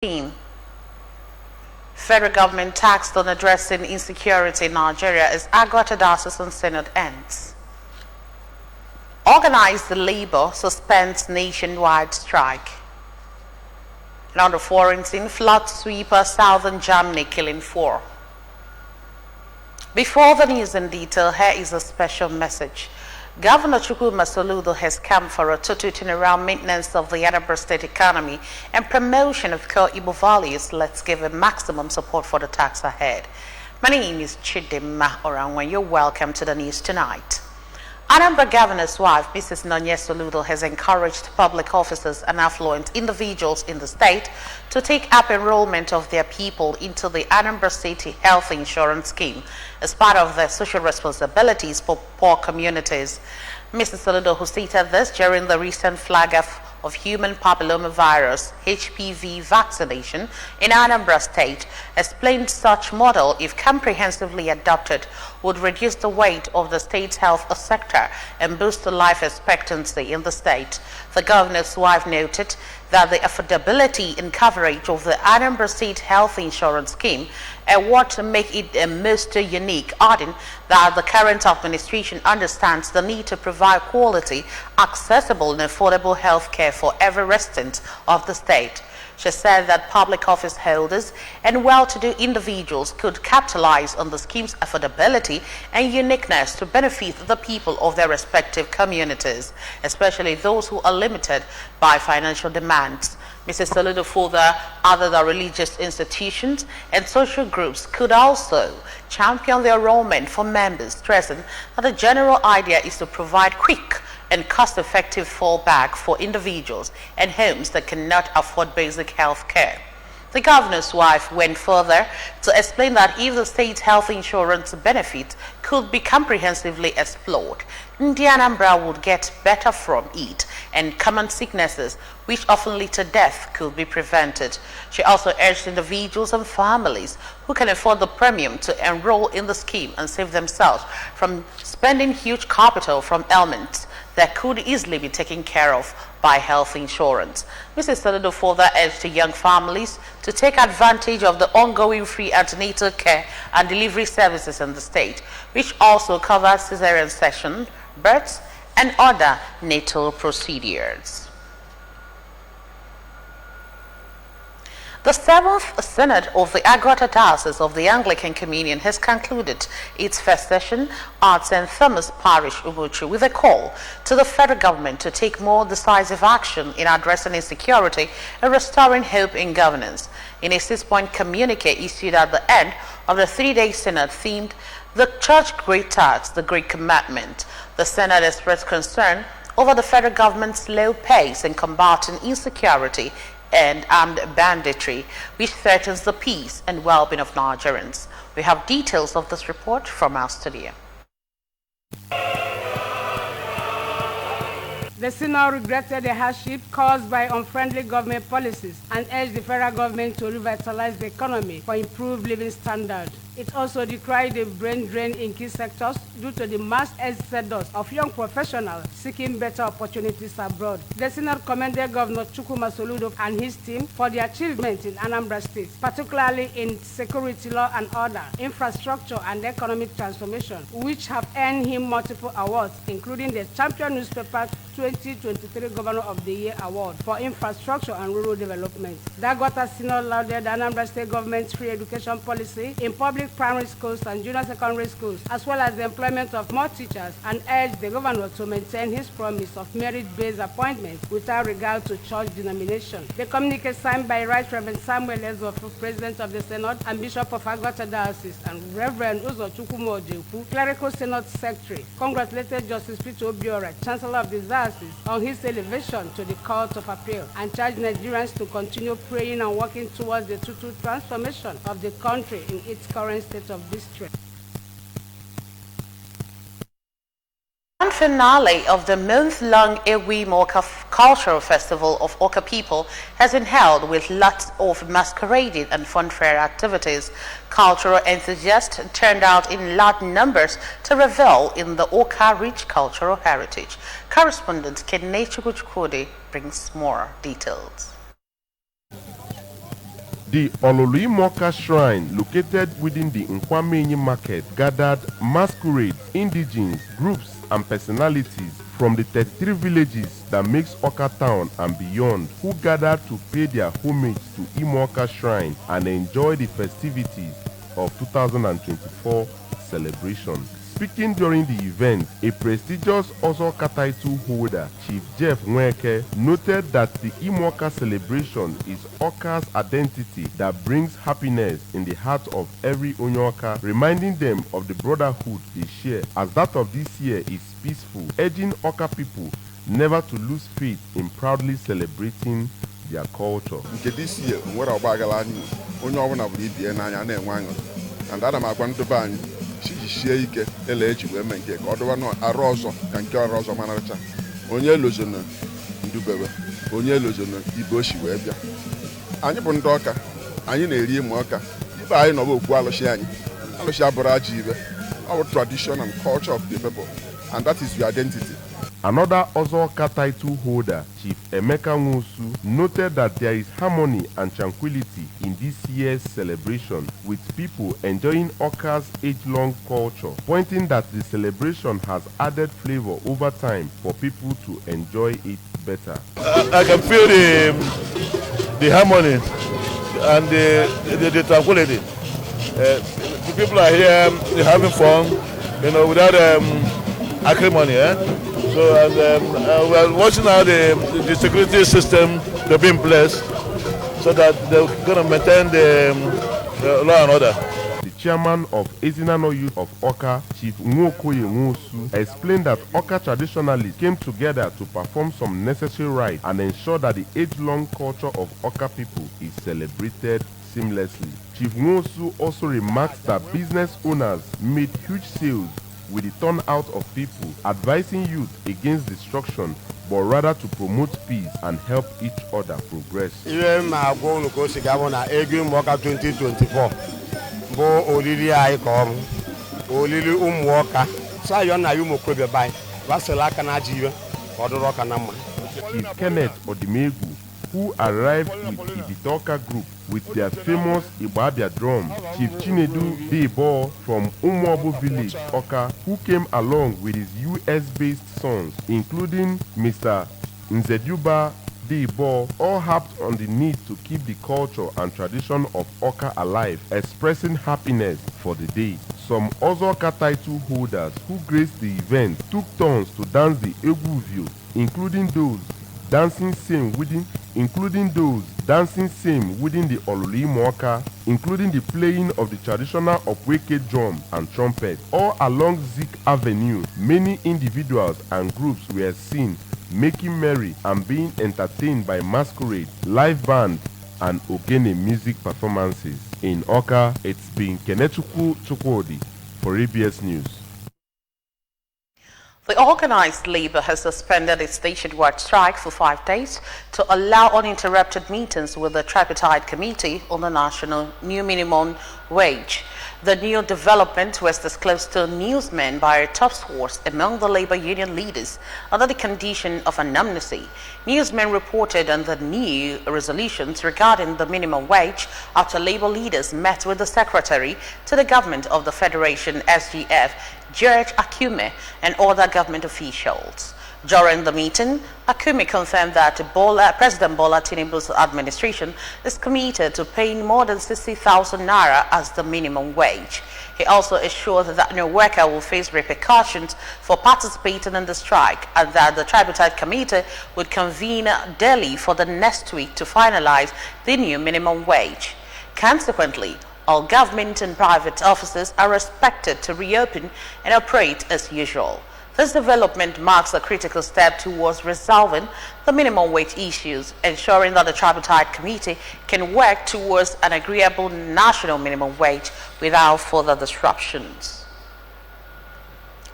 theme. Federal government tasked on addressing insecurity in Nigeria as Agwata Diocesan Synod ends. Organized labor suspends nationwide strike. And on the foreign scene, flood sweeper southern Germany killing 4. Before the news in detail, here is a special message. Governor Chukwuma Soludo has come for a total turnaround maintenance of the Anambra State economy and promotion of core Igbo values. Let's give him maximum support for the task ahead. My name is Chidimma Oranwen. You're welcome to the news tonight. Anambra Governor's wife, Mrs. Nonye Soludo, has encouraged public officers and affluent individuals in the state to take up enrollment of their people into the Anambra State Health Insurance Scheme as part of their social responsibilities for poor communities. Mrs. Soludo, who stated this during the recent flag off of human papillomavirus HPV vaccination in Anambra State, explained such model, if comprehensively adopted, would reduce the weight of the state's health sector and boost the life expectancy in the state. The governor's wife noted that the affordability and coverage of the Anambra State Health Insurance Scheme and what to make it most unique, adding that the current administration understands the need to provide quality, accessible and affordable health care for every resident of the state. She said that public office holders and well-to-do individuals could capitalize on the scheme's affordability and uniqueness to benefit the people of their respective communities, especially those who are limited by financial demands. Mrs. Soludo further added that religious institutions and social groups could also champion the enrollment for members, stressing that the general idea is to provide quick and cost-effective fallback for individuals and homes that cannot afford basic health care. The governor's wife went further to explain that if the state's health insurance benefit could be comprehensively explored, Anambra would get better from it, and common sicknesses, which often lead to death, could be prevented. She also urged individuals and families who can afford the premium to enroll in the scheme and save themselves from spending huge capital from ailments that could easily be taken care of by health insurance. Mrs. Soludo further urged young families to take advantage of the ongoing free antenatal care and delivery services in the state, which also covers cesarean section, births, and other natal procedures. The 7th Synod of the Agwata Diocese of the Anglican Communion has concluded its first session at St. Thomas Parish, Ubuchi, with a call to the federal government to take more decisive action in addressing insecurity and restoring hope in governance. In a 6-point communique issued at the end of the 3-day Synod themed The Church Great Task, the Great Commandment, the Synod expressed concern over the federal government's slow pace in combating insecurity and armed banditry, which threatens the peace and well-being of Nigerians. We have details of this report from our studio. The Synod regretted the hardship caused by unfriendly government policies and urged the federal government to revitalize the economy for improved living standards. It also decried the brain drain in key sectors due to the mass exodus of young professionals seeking better opportunities abroad. The Synod commended Governor Chukwuma Soludo and his team for the achievements in Anambra State, particularly in security, law and order, infrastructure and economic transformation, which have earned him multiple awards, including the Champion Newspaper 2023 Governor of the Year Award for Infrastructure and Rural Development. The Agwata Synod lauded the Anambra State government's free education policy in public primary schools and junior secondary schools, as well as the employment of more teachers, and urged the governor to maintain his promise of merit-based appointments without regard to church denomination. The communique signed by Right Reverend Samuel Ezofu, President of the Synod and Bishop of Agwata Diocese, and Reverend Uzo Chukwuma Ojeukwu, Clerical Synod Secretary, congratulated Justice Peter Obiora, Chancellor of the Diocese, on his elevation to the Court of Appeal, and charged Nigerians to continue praying and working towards the total transformation of the country in its current state of distress. Grand finale of the month-long Ewimo Cultural Festival of Oka people has been held with lots of masquerading and funfair activities. Cultural enthusiasts turned out in large numbers to revel in the Oka rich cultural heritage. Correspondent Kene Chukwuchukwudi brings more details. The Oloibiri Shrine, located within the Nkwamenyi Market, gathered masquerades, indigenes, groups, and personalities from the 33 villages that makes Awka town and beyond, who gathered to pay their homage to Imoka Shrine and enjoy the festivities of 2024 celebration. Speaking during the event, a prestigious Ozoka title holder, Chief Jeff Nweke, noted that the Imoka celebration is Awka's identity that brings happiness in the heart of every Onyoka, reminding them of the brotherhood they share, as that of this year is peaceful, urging Awka people never to lose faith in proudly celebrating their culture. This year, what about Galani? And that I'm going to ban. Sie ike ele eji wee mee nke ka ọ dịwa arụ ọzọ ka nke ọrụ ọzọ manarịcha onye elozono ndubebe onye elozono ibe oshi wee bịa anyị bụ ndị Awka anyị na-eri ịmụ ọka ibe anyị nọ bụ okwu alụsị anyị alụsị abụrụ aja ibe our tradition and culture of the people, and that is your identity. Another Ozoka title holder, Chief Emeka Nwosu, noted that there is harmony and tranquility in this year's celebration, with people enjoying Awka's age-long culture, pointing that the celebration has added flavor over time for people to enjoy it better. I can feel the harmony and the tranquility. The people are here, they're having fun, without acrimony. So we are watching how the security system they're being blessed, so that they're going to maintain the law and order. The chairman of Ezinano Youth of Awka, Chief Nwokoye Nwosu, explained that Awka traditionally came together to perform some necessary rites and ensure that the age-long culture of Awka people is celebrated seamlessly. Chief Nwosu also remarked that business owners made huge sales with the turnout of people, advising youth against destruction, but rather to promote peace and help each other progress. Even my goal to see Gabon at Imoka 2024. Bo Olili Icom, Olili Walker, Sayona Yumo by Vasela Kanaji, or the Rockanama. Chief Kenneth Odimegu, who arrived with the Bitoka group with their famous Ibabia drum, Chief Chinedu Debo from Umuobo village, Awka, who came along with his US-based sons, including Mr. Nzeduba Debo, all harped on the need to keep the culture and tradition of Awka alive, expressing happiness for the day. Some Ozoka title holders who graced the event took turns to dance the Eguvio, including those dancing same within the Oloibiri, including the playing of the traditional Opweke drum and trumpet. All along Zik Avenue, many individuals and groups were seen making merry and being entertained by masquerade, live band, and Ogene music performances. In Awka, it's been Kenechukwu Chukwudi for ABS News. The organized labor has suspended its nationwide strike for 5 days to allow uninterrupted meetings with the Tripartite Committee on the National New Minimum Wage. The new development was disclosed to newsmen by a top source among the labor union leaders under the condition of anonymity. Newsmen reported on the new resolutions regarding the minimum wage after labor leaders met with the secretary to the government of the Federation, SGF, George Akume, and other government officials. During the meeting, Akume confirmed that President Bola Tinubu's administration is committed to paying more than 60,000 naira as the minimum wage. He also assured that no worker will face repercussions for participating in the strike, and that the Tripartite Committee would convene daily for the next week to finalize the new minimum wage. Consequently, all government and private offices are expected to reopen and operate as usual. This development marks a critical step towards resolving the minimum wage issues, ensuring that the Tripartite Committee can work towards an agreeable national minimum wage without further disruptions.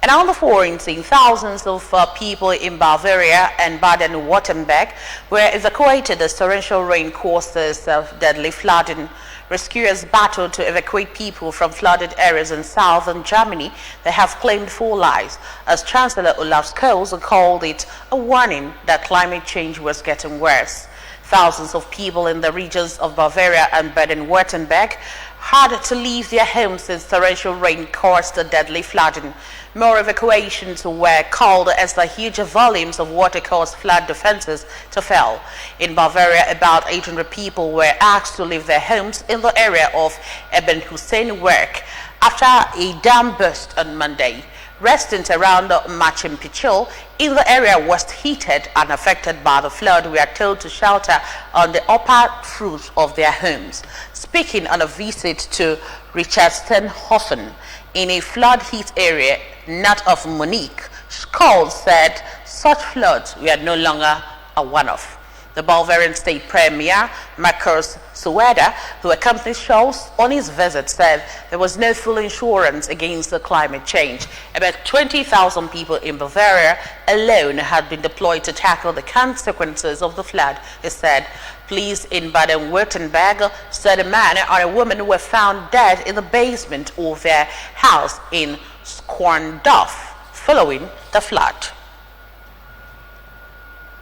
And on the foreign scene, thousands of people in Bavaria and Baden-Württemberg were evacuated as torrential rain caused deadly flooding. Rescuers battled to evacuate people from flooded areas in southern Germany that have claimed 4 lives, as Chancellor Olaf Scholz called it a warning that climate change was getting worse. Thousands of people in the regions of Bavaria and Baden-Württemberg had to leave their homes since torrential rain caused the deadly flooding. More evacuations were called as the huge volumes of water caused flood defenses to fail. In Bavaria, about 800 people were asked to leave their homes in the area of Eben Hussein Werk after a dam burst on Monday. Residents around Machem-Pichil in the area was heated and affected by the flood were told to shelter on the upper roofs of their homes. Speaking on a visit to Richardstenhofen in a flood-hit area north of Munich, Scholl said such floods were no longer a one-off. The Bavarian state premier, Markus Söder, who accompanied Scholz on his visit, said there was no full insurance against the climate change. About 20,000 people in Bavaria alone had been deployed to tackle the consequences of the flood, he said. Police in Baden-Württemberg said a man and a woman were found dead in the basement of their house in Schorndorf following the flood.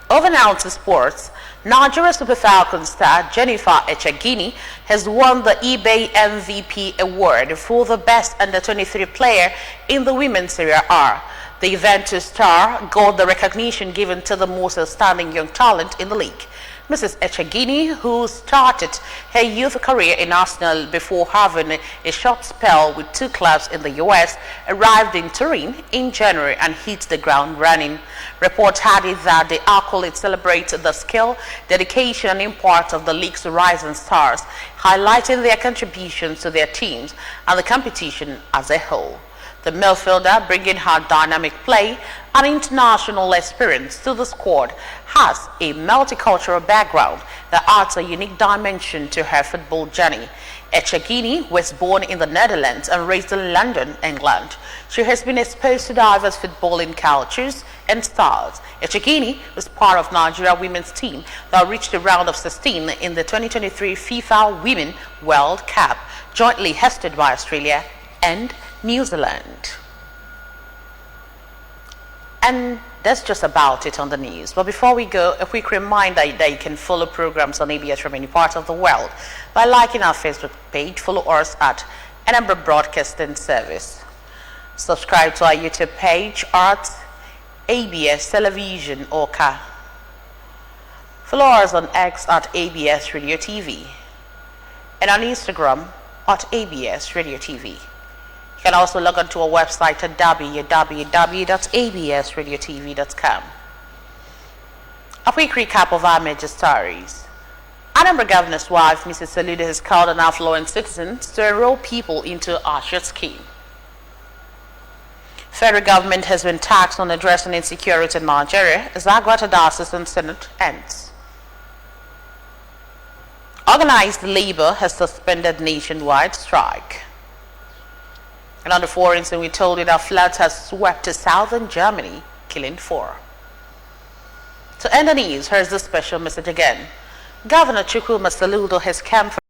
Over now to sports, Nigeria Super Falcons star Jennifer Echegini has won the eBay MVP award for the best under-23 player in the women's Serie A. The Juventus star got the recognition given to the most outstanding young talent in the league. Mrs. Echegini, who started her youth career in Arsenal before having a short spell with 2 clubs in the US, arrived in Turin in January and hit the ground running. Reports had it that the accolade celebrates the skill, dedication and import of the league's rising stars, highlighting their contributions to their teams and the competition as a whole. The midfielder, bringing her dynamic play and international experience to the squad, has a multicultural background that adds a unique dimension to her football journey. Echegini was born in the Netherlands and raised in London, England. She has been exposed to diverse footballing cultures and styles. Echegini was part of Nigeria women's team that reached the round of 16 in the 2023 FIFA Women World Cup, jointly hosted by Australia and New Zealand. And that's just about it on the news. But before we go, a quick reminder that you can follow programs on ABS from any part of the world by liking our Facebook page. Follow us at Edinburgh Broadcasting Service. Subscribe to our YouTube page at ABS Television Oka. Follow us on X at ABS Radio TV and on Instagram at ABS Radio TV. You can also log on to our website at www.absradiotv.com. A quick recap of our major stories. Anambra Governor's wife, Mrs. Soludo, has called on affluent citizens to enroll people into ASHA scheme. Federal government has been taxed on addressing insecurity in Nigeria as Agwata Diocesan Synod ends. Organized labor has suspended nationwide strike. And on the foreign scene, we told you that floods has swept to southern Germany, killing 4. To end the news, here's the special message again. Governor Chukwuma Soludo has campaigned